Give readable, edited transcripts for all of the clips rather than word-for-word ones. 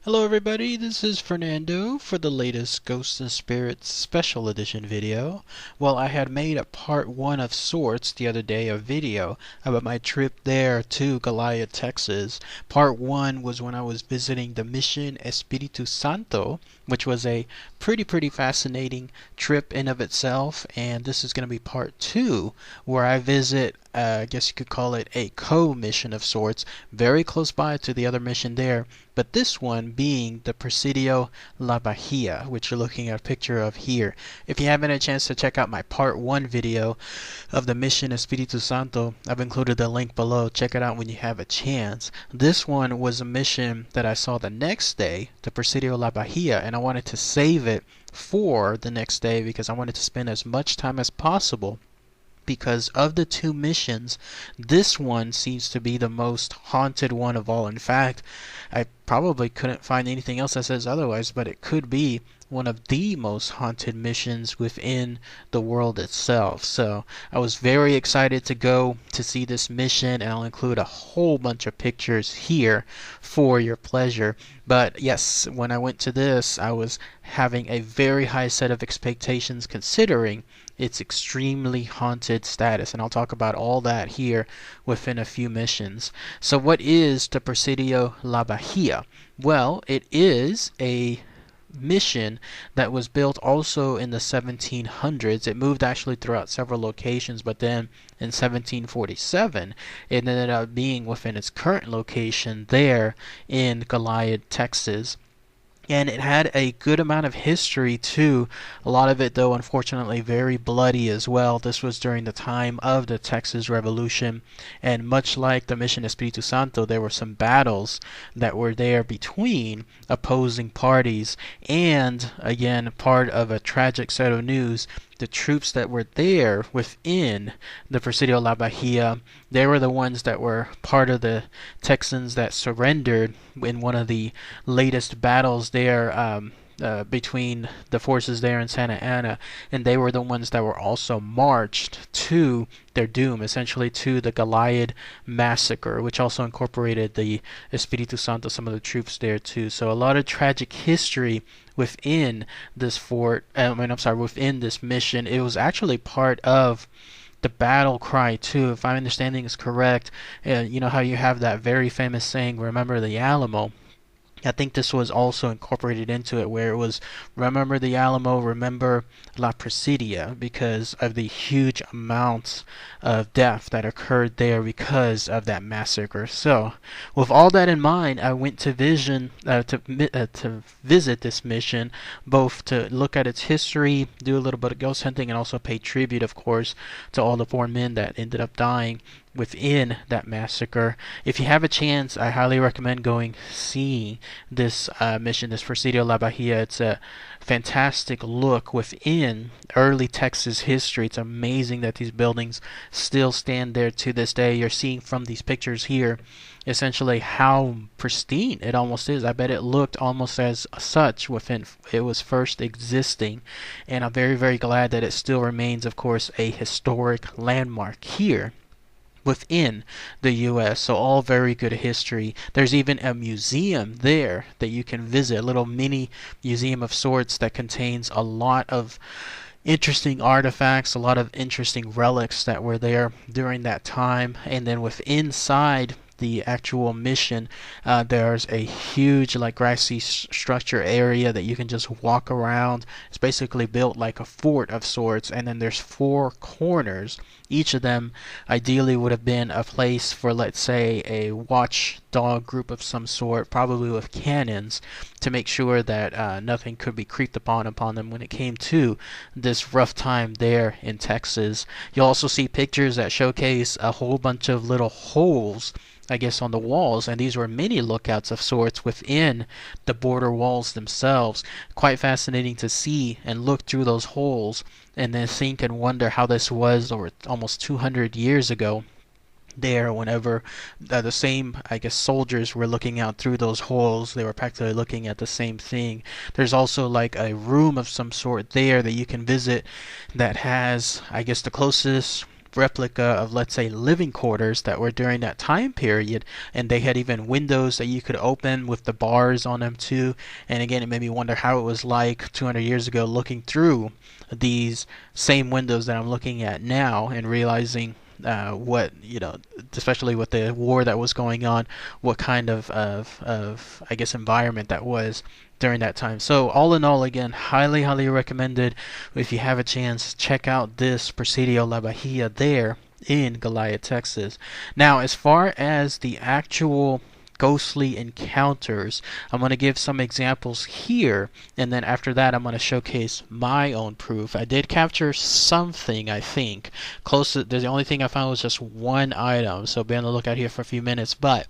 Hello everybody, this is Fernando for the latest Ghosts and Spirits Special Edition video. Well, I had made a part 1 of sorts the other day, a video about my trip there to Goliad, Texas. Part 1 was when I was visiting the Mission Espiritu Santo, which was a pretty fascinating trip in of itself, and this is going to be part 2 where I visit, I guess you could call it a co-mission of sorts, very close by to the other mission there, but this one being the Presidio La Bahia, which you're looking at a picture of here. If you haven't had a chance to check out my part 1 video of the Mission Espiritu Santo, I've included the link below. Check it out when you have a chance. This one was a mission that I saw the next day, the Presidio La Bahia, and I wanted to save it for the next day because I wanted to spend as much time as possible. Because of the two missions, this one seems to be the most haunted one of all. In fact, I probably couldn't find anything else that says otherwise, but it could be one of the most haunted missions within the world itself. So I was very excited to go to see this mission, and I'll include a whole bunch of pictures here for your pleasure. But yes, when I went to this, I was having a very high set of expectations considering its extremely haunted status, and I'll talk about all that here within a few missions. So what is the Presidio La Bahia? Well, it is a mission that was built also in the 1700s. It moved actually throughout several locations, but then in 1747 it ended up being within its current location there in Goliad, Texas. And it had a good amount of history too. A lot of it, though, unfortunately very bloody as well. This was during the time of the Texas Revolution, and much like the Mission Espiritu Santo, there were some battles that were there between opposing parties, and again, part of a tragic set of news, the troops that were there within the Presidio La Bahia, they were the ones that were part of the Texans that surrendered in one of the latest battles there between the forces there in Santa Ana, and they were the ones that were also marched to their doom, essentially to the Goliad massacre, which also incorporated the Espiritu Santo, some of the troops there too. So a lot of tragic history within this within this mission. It was actually part of the battle cry too, if my understanding is correct. You know how you have that very famous saying, "Remember the Alamo." I think this was also incorporated into it, where it was remember the Alamo, remember La Presidia, because of the huge amounts of death that occurred there because of that massacre. So with all that in mind, I went to visit this mission, both to look at its history, do a little bit of ghost hunting, and also pay tribute, of course, to all the poor men that ended up dying within that massacre. If you have a chance, I highly recommend going seeing this mission, this Presidio La Bahia. It's a fantastic look within early Texas history. It's amazing that these buildings still stand there to this day. You're seeing from these pictures here essentially how pristine it almost is. I bet it looked almost as such within it was first existing, and I'm very glad that it still remains, of course, a historic landmark here within the U.S. So all very good history. There's even a museum there that you can visit, a little mini museum of sorts that contains a lot of interesting artifacts, a lot of interesting relics that were there during that time. And then inside the actual mission, there's a huge grassy structure area that you can just walk around. It's basically built like a fort of sorts, and then there's 4 corners. Each of them ideally would have been a place for, let's say, a watchdog group of some sort, probably with cannons, to make sure that nothing could be creeped upon them when it came to this rough time there in Texas. You'll also see pictures that showcase a whole bunch of little holes, I guess, on the walls, and these were mini lookouts of sorts within the border walls themselves. Quite fascinating to see and look through those holes and then think and wonder how this was over almost 200 years ago there, whenever the same, I guess, soldiers were looking out through those holes. They were practically looking at the same thing. There's also like a room of some sort there that you can visit that has, I guess, the closest replica of, let's say, living quarters that were during that time period, and they had even windows that you could open with the bars on them too. And again, it made me wonder how it was like 200 years ago looking through these same windows that I'm looking at now, and realizing what, especially with the war that was going on, what kind of I guess environment that was during that time. So all in all, again, highly recommended. If you have a chance, check out this Presidio La Bahia there in Goliad, Texas. Now, as far as the actual ghostly encounters, I'm going to give some examples here, and then after that I'm going to showcase my own proof. I did capture something, I think. The only thing I found was just one item, so be on the lookout here for a few minutes, but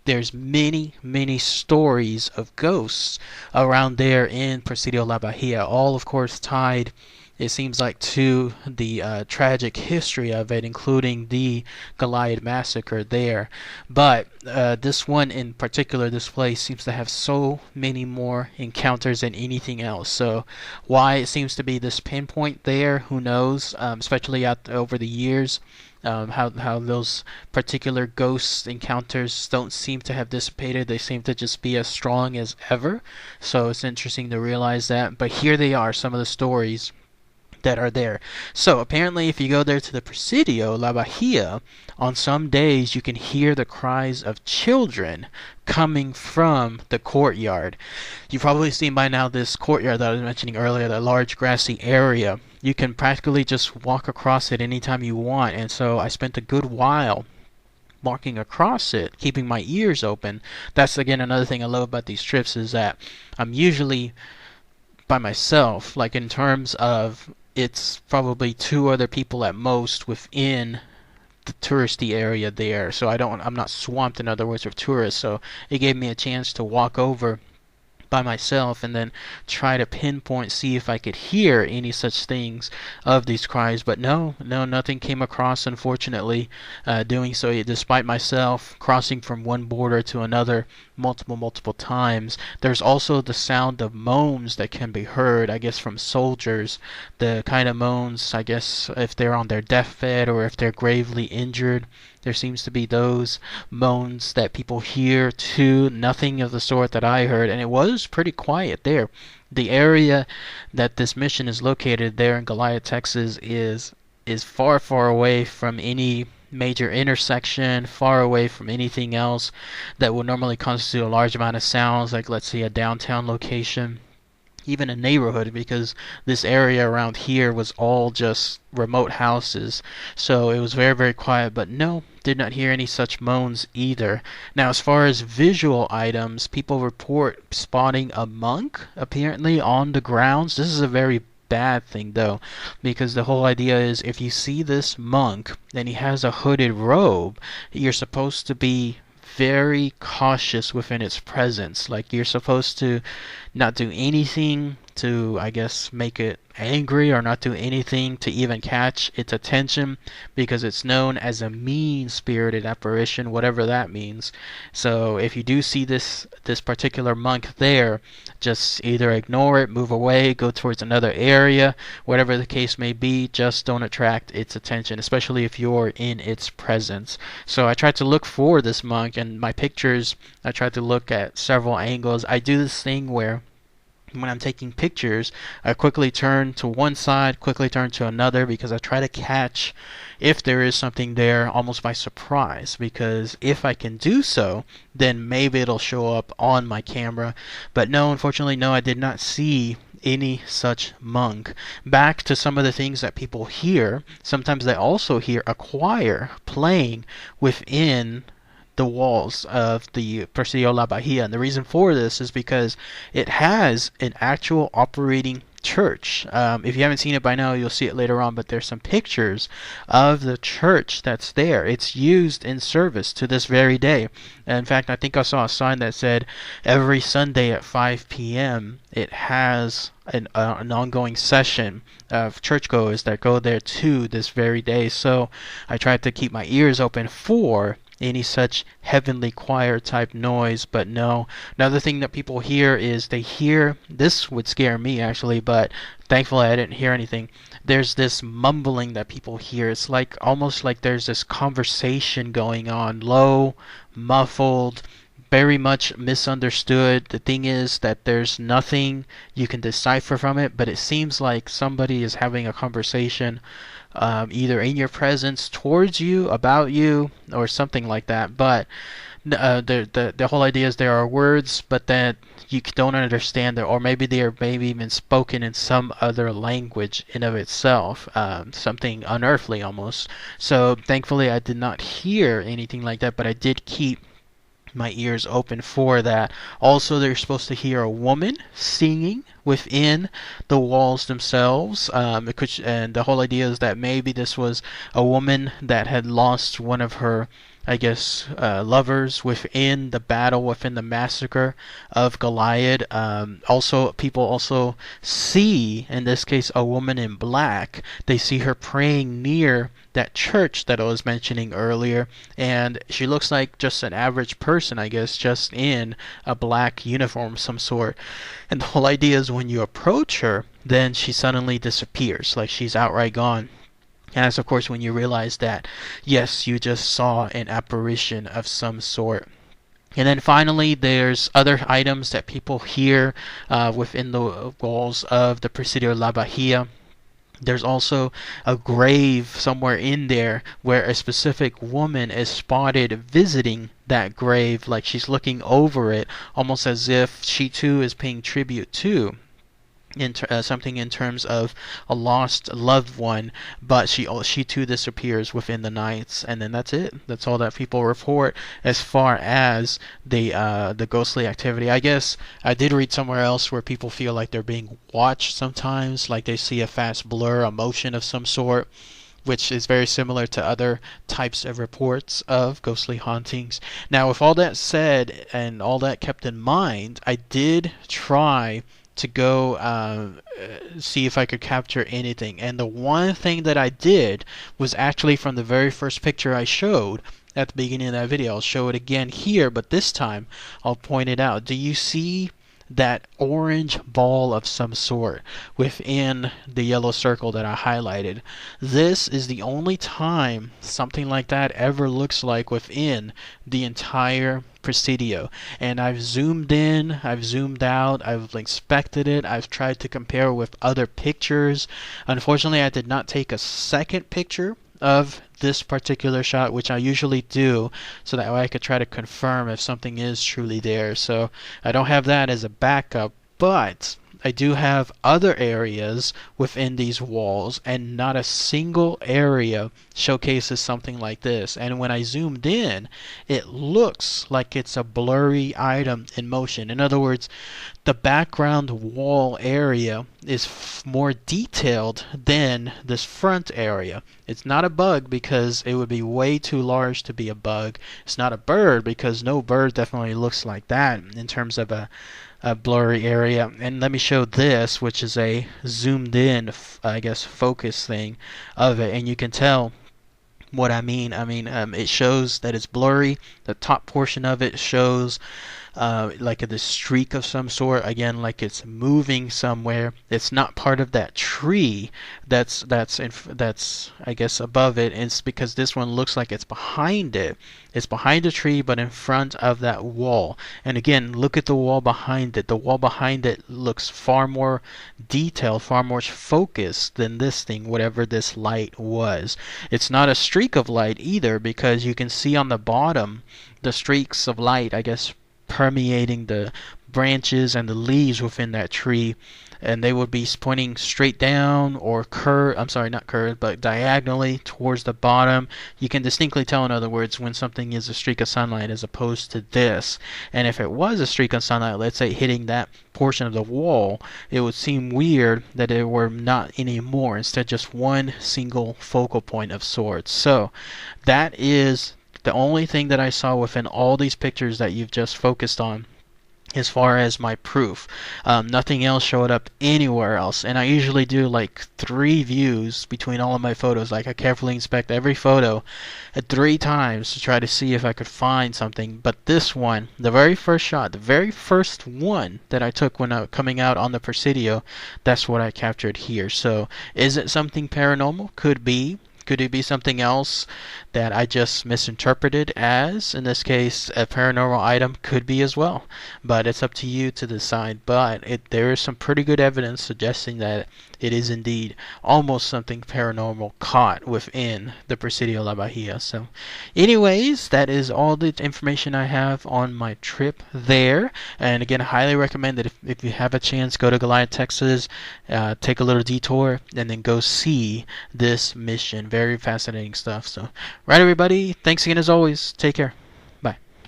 there's many stories of ghosts around there in Presidio La Bahia, all of course tied, it seems like, to the tragic history of it, including the Goliad massacre there. But this one in particular, this place seems to have so many more encounters than anything else. So why it seems to be this pinpoint there, who knows, especially over the years. How those particular ghost encounters don't seem to have dissipated. They seem to just be as strong as ever. So it's interesting to realize that. But here they are, some of the stories that are there. So apparently, if you go there to the Presidio La Bahia, on some days you can hear the cries of children coming from the courtyard. You've probably seen by now this courtyard that I was mentioning earlier, that large grassy area. You can practically just walk across it anytime you want, and so I spent a good while walking across it, keeping my ears open. That's again another thing I love about these trips, is that I'm usually by myself, like in terms of it's probably two other people at most within the touristy area there. So I'm not swamped, in other words, with tourists. So it gave me a chance to walk over by myself and then try to pinpoint, see if I could hear any such things of these cries. But no, nothing came across, unfortunately, doing so, despite myself crossing from one border to another multiple times. There's also the sound of moans that can be heard, I guess, from soldiers. The kind of moans, I guess, if they're on their deathbed or if they're gravely injured. There seems to be those moans that people hear too. Nothing of the sort that I heard, and it was pretty quiet there. The area that this mission is located there in Goliad, Texas, is far away from any major intersection, far away from anything else that would normally constitute a large amount of sounds, like, let's say, a downtown location, even a neighborhood, because this area around here was all just remote houses. So it was very quiet, but no, did not hear any such moans either. Now, as far as visual items, people report spotting a monk apparently on the grounds. This is a very bad thing though, because the whole idea is, if you see this monk and he has a hooded robe, you're supposed to be very cautious within its presence. Like, you're supposed to not do anything to, I guess, make it angry, or not do anything to even catch its attention, because it's known as a mean-spirited apparition, whatever that means. So if you do see this particular monk there, just either ignore it, move away, go towards another area, whatever the case may be. Just don't attract its attention, especially if you're in its presence. So I tried to look for this monk, and my pictures, I tried to look at several angles. I do this thing where when I'm taking pictures, I quickly turn to one side, quickly turn to another, because I try to catch if there is something there almost by surprise, because if I can do so, then maybe it'll show up on my camera. But no, unfortunately, no, I did not see any such monk. Back to some of the things that people hear, sometimes they also hear a choir playing within the walls of the Presidio La Bahia. And the reason for this is because it has an actual operating church. If you haven't seen it by now, you'll see it later on, but there's some pictures of the church that's there. It's used in service to this very day. And in fact, I think I saw a sign that said every Sunday at 5 p.m. it has an ongoing session of churchgoers that go there to this very day. So I tried to keep my ears open for any such heavenly choir type noise. But no, another thing that people hear is they hear, this would scare me actually, but thankfully I didn't hear anything. There's this mumbling that people hear. It's like almost like there's this conversation going on, low, muffled, very much misunderstood. The thing is that there's nothing you can decipher from it, but it seems like somebody is having a conversation, either in your presence, towards you, about you, or something like that. But the whole idea is there are words, but that you don't understand it, or maybe they are maybe even spoken in some other language in of itself, something unearthly almost. So thankfully I did not hear anything like that, but I did keep my ears open for that. Also, they're supposed to hear a woman singing within the walls themselves. And the whole idea is that maybe this was a woman that had lost one of her, I guess, lovers within the battle, within the massacre of Goliad. Also, people also see, in this case, a woman in black. They see her praying near that church that I was mentioning earlier, and she looks like just an average person, I guess, just in a black uniform of some sort. And the whole idea is when you approach her, then she suddenly disappears, like she's outright gone. And that's, of course, when you realize that, yes, you just saw an apparition of some sort. And then finally, there's other items that people hear within the walls of the Presidio La Bahia. There's also a grave somewhere in there where a specific woman is spotted visiting that grave, like she's looking over it, almost as if she too is paying tribute to something in terms of a lost loved one, but she too disappears within the nights, and then that's it. That's all that people report as far as the ghostly activity. I guess I did read somewhere else where people feel like they're being watched sometimes, like they see a fast blur, a motion of some sort, which is very similar to other types of reports of ghostly hauntings. Now, with all that said and all that kept in mind, I did try to go see if I could capture anything. And the one thing that I did was actually from the very first picture I showed at the beginning of that video. I'll show it again here, but this time I'll point it out. Do you see that orange ball of some sort within the yellow circle that I highlighted? This is the only time something like that ever looks like within the entire Presidio. And I've zoomed in, I've zoomed out, I've inspected it, I've tried to compare with other pictures. Unfortunately, I did not take a second picture of this particular shot, which I usually do, so that way I could try to confirm if something is truly there. So I don't have that as a backup, but I do have other areas within these walls, and not a single area showcases something like this. And when I zoomed in, it looks like it's a blurry item in motion. In other words, the background wall area is more detailed than this front area. It's not a bug because it would be way too large to be a bug. It's not a bird because no bird definitely looks like that in terms of a blurry area. And let me show this, which is a zoomed in, I guess, focus thing of it, and you can tell what I mean. It shows that it's blurry. The top portion of it shows like the streak of some sort, again, like it's moving somewhere. It's not part of that tree that's I guess above it. It's because this one looks like it's behind it. It's behind the tree, but in front of that wall. And again, look at the wall behind it. The wall behind it looks far more detailed, far more focused than this thing, whatever this light was. It's not a streak of light either, because you can see on the bottom the streaks of light, I guess, permeating the branches and the leaves within that tree, and they would be pointing straight down or not curved, but diagonally towards the bottom. You can distinctly tell, in other words, when something is a streak of sunlight as opposed to this. And if it was a streak of sunlight, let's say hitting that portion of the wall, it would seem weird that it were not anymore, instead just one single focal point of sorts. So that is the only thing that I saw within all these pictures that you've just focused on. as far as my proof. Nothing else showed up anywhere else, and I usually do like 3 views between all of my photos. Like I carefully inspect every photo 3 times to try to see if I could find something. But this one, the very first shot, the very first one that I took when I was coming out on the Presidio, that's what I captured here. So is it something paranormal? Could be. Could it be something else that I just misinterpreted as, in this case, a paranormal item? Could be as well. But it's up to you to decide. But there is some pretty good evidence suggesting that it is indeed almost something paranormal caught within the Presidio La Bahia. So anyways, that is all the information I have on my trip there. And again, I highly recommend that if you have a chance, go to Goliad, Texas, take a little detour, and then go see this mission. Very fascinating stuff. So, right, everybody, thanks again as always. Take care.